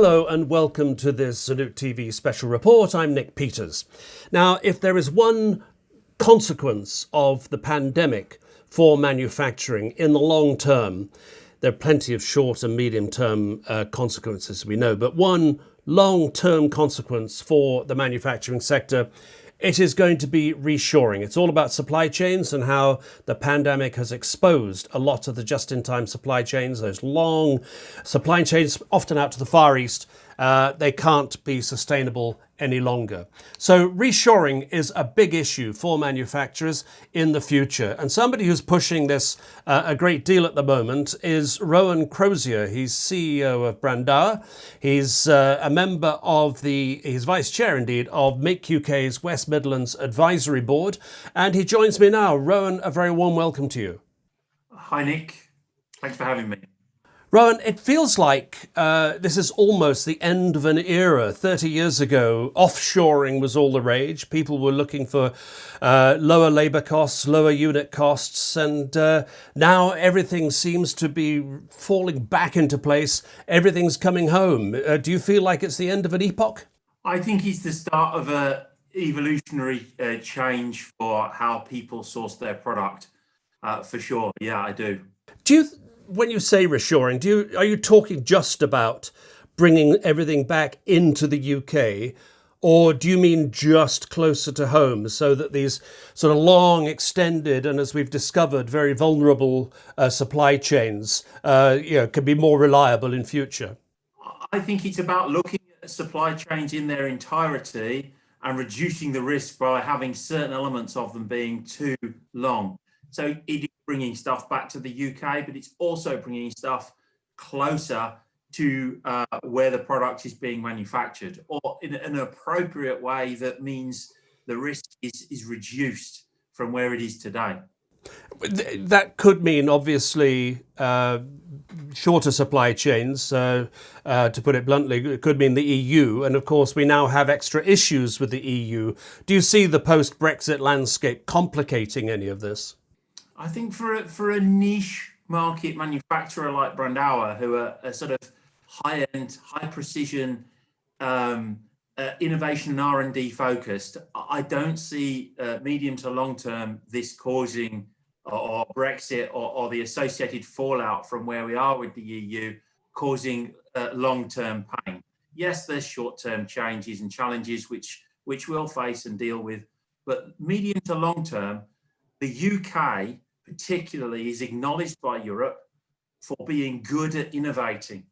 Hello and welcome to this Salute TV special report. I'm Nick Peters. Now, if there is one consequence of the pandemic for manufacturing in the long term, there are plenty of short and medium term consequences, we know, but one long-term consequence for the manufacturing sector, it is going to be reshoring. It's all about supply chains and how the pandemic has exposed a lot of the just-in-time supply chains, those long supply chains, often out to the Far East. They can't be sustainable any longer. So reshoring is a big issue for manufacturers in the future. And somebody who's pushing this a great deal at the moment is Rowan Crozier. He's CEO of Brandauer. He's a member of he's vice chair indeed, of Make UK's West Midlands Advisory Board. And he joins me now. Rowan, a very warm welcome to you. Hi, Nick. Thanks for having me. Rowan, it feels like this is almost the end of an era. 30 years ago, offshoring was all the rage. People were looking for lower labour costs, lower unit costs, and now everything seems to be falling back into place. Everything's coming home. Do you feel like it's the end of an epoch? I think it's the start of an evolutionary change for how people source their product, for sure. Yeah, I do. When you say reshoring, are you talking just about bringing everything back into the UK, or do you mean just closer to home so that these sort of long, extended, and as we've discovered, very vulnerable supply chains can be more reliable in future? I think it's about looking at supply chains in their entirety and reducing the risk by having certain elements of them being too long. So it is bringing stuff back to the UK, but it's also bringing stuff closer to where the product is being manufactured, or in an appropriate way that means the risk is reduced from where it is today. That could mean, obviously, shorter supply chains, to put it bluntly. It could mean the EU. And of course, we now have extra issues with the EU. Do you see the post-Brexit landscape complicating any of this? I think for a niche market manufacturer like Brandauer, who are a sort of high-end, high-precision, innovation and R&D focused, I don't see medium to long-term this causing or Brexit or the associated fallout from where we are with the EU causing long-term pain. Yes, there's short-term changes and challenges which we'll face and deal with, but medium to long-term, the UK particularly is acknowledged by Europe for being good at innovating,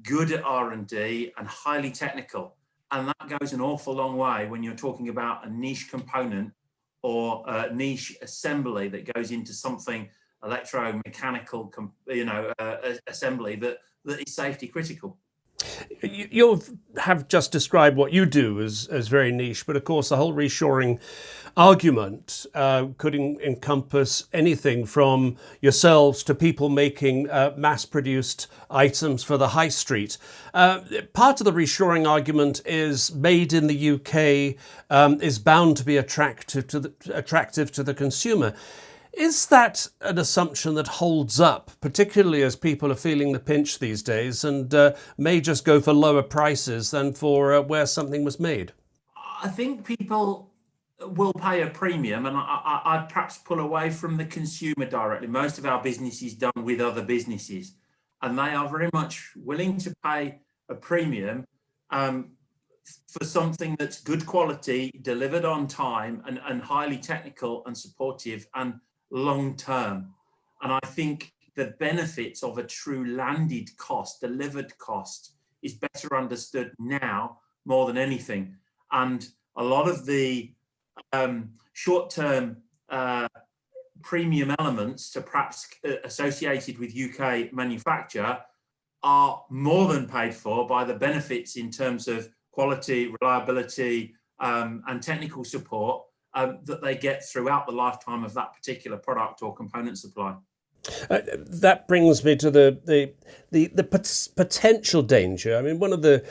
good at R&D and highly technical. And that goes an awful long way when you're talking about a niche component or a niche assembly that goes into something electromechanical, assembly that is safety critical. You have just described what you do as very niche, but of course the whole reshoring argument could encompass anything from yourselves to people making mass-produced items for the high street. Part of the reshoring argument is made in the UK is bound to be attractive to the consumer. Is that an assumption that holds up, particularly as people are feeling the pinch these days and may just go for lower prices than for where something was made? I think people will pay a premium, and I'd perhaps pull away from the consumer directly. Most of our business is done with other businesses, and they are very much willing to pay a premium for something that's good quality, delivered on time, and highly technical and supportive and long term. And I think the benefits of a true landed cost, delivered cost, is better understood now more than anything. And a lot of the short-term premium elements to perhaps associated with UK manufacture are more than paid for by the benefits in terms of quality, reliability, and technical support that they get throughout the lifetime of that particular product or component supply. That brings me to the potential danger. I mean, one of the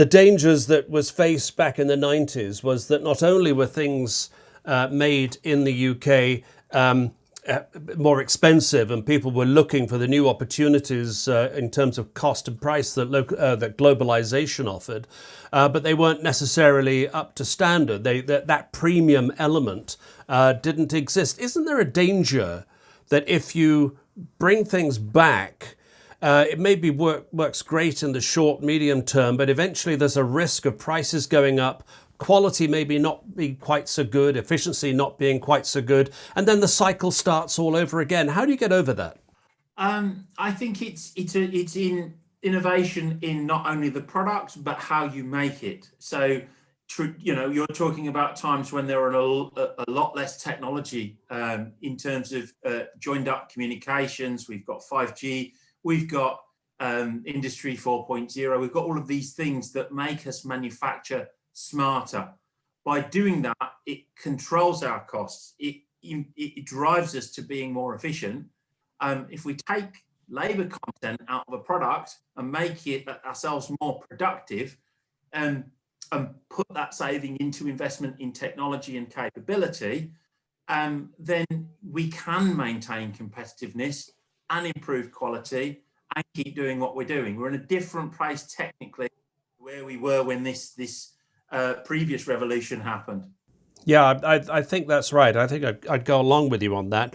dangers that was faced back in the 90s was that not only were things made in the UK more expensive, and people were looking for the new opportunities in terms of cost and price that globalization offered, but they weren't necessarily up to standard. That premium element didn't exist. Isn't there a danger that if you bring things back, it maybe works great in the short, medium term, but eventually there's a risk of prices going up, quality maybe not be quite so good, efficiency not being quite so good, and then the cycle starts all over again? How do you get over that? I think it's in innovation in not only the product but how you make it. So, you're talking about times when there are a lot less technology in terms of joined up communications. We've got 5G, we've got Industry 4.0, we've got all of these things that make us manufacture smarter. By doing that, it controls our costs. It drives us to being more efficient. If we take labor content out of a product and make it ourselves more productive, and put that saving into investment in technology and capability, then we can maintain competitiveness and improve quality and keep doing what we're doing. We're in a different place technically where we were when this previous revolution happened. Yeah, I think that's right. I think I'd go along with you on that.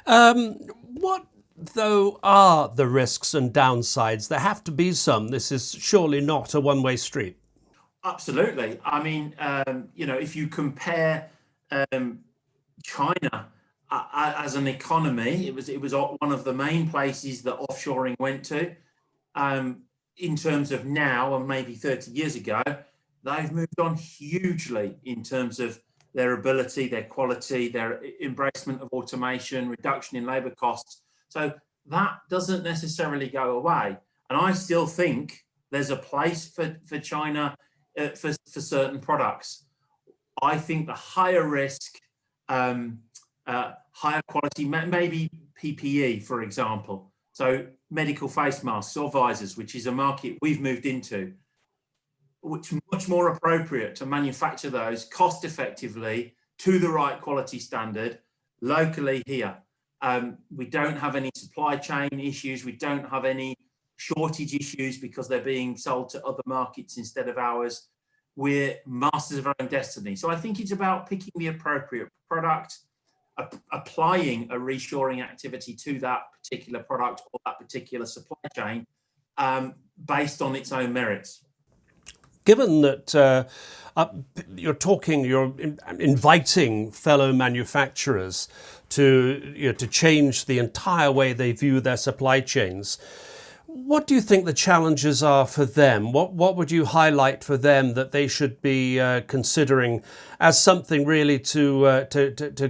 What, though, are the risks and downsides? There have to be some. This is surely not a one-way street. Absolutely. I mean, if you compare China as an economy, it was one of the main places that offshoring went to. In terms of now and maybe 30 years ago, they've moved on hugely in terms of their ability, their quality, their embracement of automation, reduction in labor costs. So that doesn't necessarily go away. And I still think there's a place for China for certain products. I think the higher risk, higher quality, maybe PPE, for example. So medical face masks or visors, which is a market we've moved into, which is much more appropriate to manufacture those cost effectively to the right quality standard locally here. We don't have any supply chain issues. We don't have any shortage issues because they're being sold to other markets instead of ours. We're masters of our own destiny. So I think it's about picking the appropriate product, applying a reshoring activity to that particular product or that particular supply chain based on its own merits. Given that you're inviting fellow manufacturers to change the entire way they view their supply chains, what do you think the challenges are for them? What would you highlight for them that they should be considering as something really to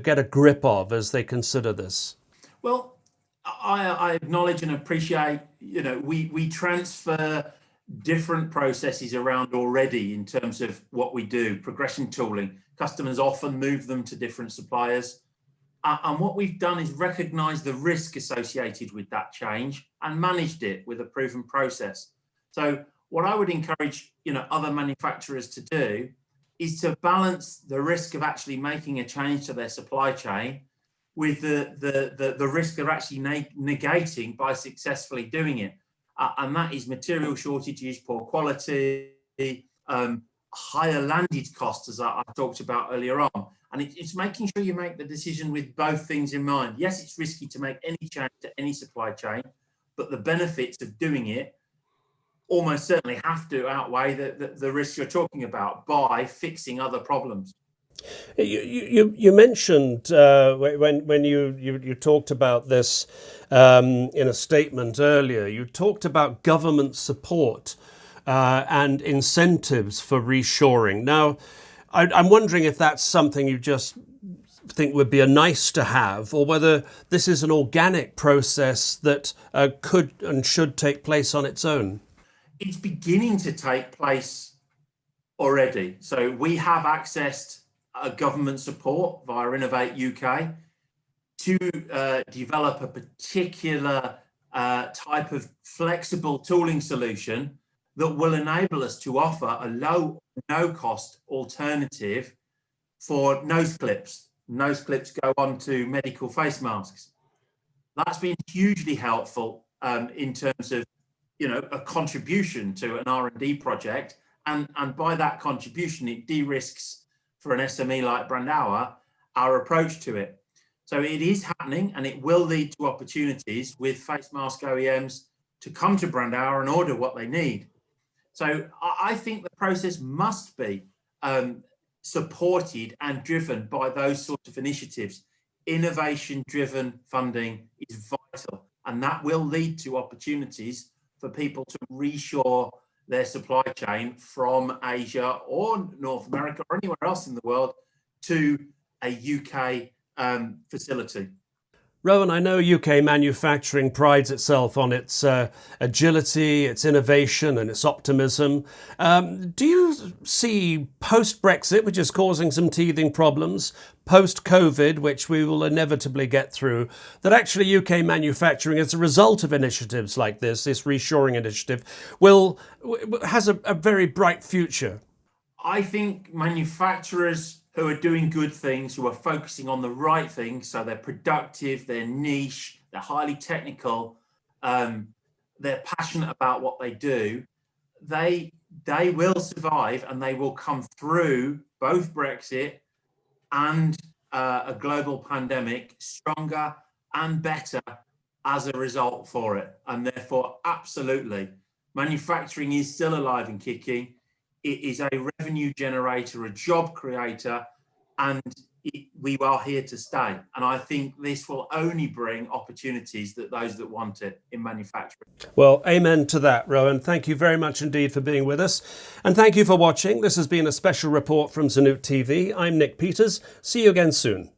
get a grip of as they consider this? Well, I acknowledge and appreciate, we transfer different processes around already in terms of what we do, progression tooling. Customers often move them to different suppliers. And what we've done is recognize the risk associated with that change and managed it with a proven process. So what I would encourage, other manufacturers to do is to balance the risk of actually making a change to their supply chain with the risk of actually negating by successfully doing it. And that is material shortages, poor quality, higher landed costs, as I talked about earlier on. And it's making sure you make the decision with both things in mind. Yes, it's risky to make any change to any supply chain, but the benefits of doing it almost certainly have to outweigh the risks you're talking about by fixing other problems. You mentioned when you talked about this in a statement earlier, you talked about government support and incentives for reshoring. Now, I'm wondering if that's something you just think would be a nice to have, or whether this is an organic process that could and should take place on its own. It's beginning to take place already. So we have accessed government support via Innovate UK to develop a particular type of flexible tooling solution that will enable us to offer a low, no-cost alternative for nose clips, nose clips go on to medical face masks. That's been hugely helpful in terms of, a contribution to an R&D project. And by that contribution, it de-risks for an SME like Brandauer our approach to it. So it is happening, and it will lead to opportunities with face mask OEMs to come to Brandauer and order what they need. So I think the process must be supported and driven by those sorts of initiatives. Innovation-driven funding is vital, and that will lead to opportunities for people to reshore their supply chain from Asia or North America or anywhere else in the world to a UK facility. Rowan, I know UK manufacturing prides itself on its agility, its innovation and its optimism. Do you see post-Brexit, which is causing some teething problems, post-COVID, which we will inevitably get through, that actually UK manufacturing, as a result of initiatives like this reshoring initiative, has a very bright future? I think manufacturers who are doing good things, who are focusing on the right things, so they're productive, they're niche, they're highly technical, they're passionate about what they do, they will survive, and they will come through both Brexit and a global pandemic stronger and better as a result for it. And therefore, absolutely, manufacturing is still alive and kicking. It is a revenue generator, a job creator, and we are here to stay. And I think this will only bring opportunities that those that want it in manufacturing. Well, amen to that, Rowan. Thank you very much indeed for being with us. And thank you for watching. This has been a special report from Zanute TV. I'm Nick Peters. See you again soon.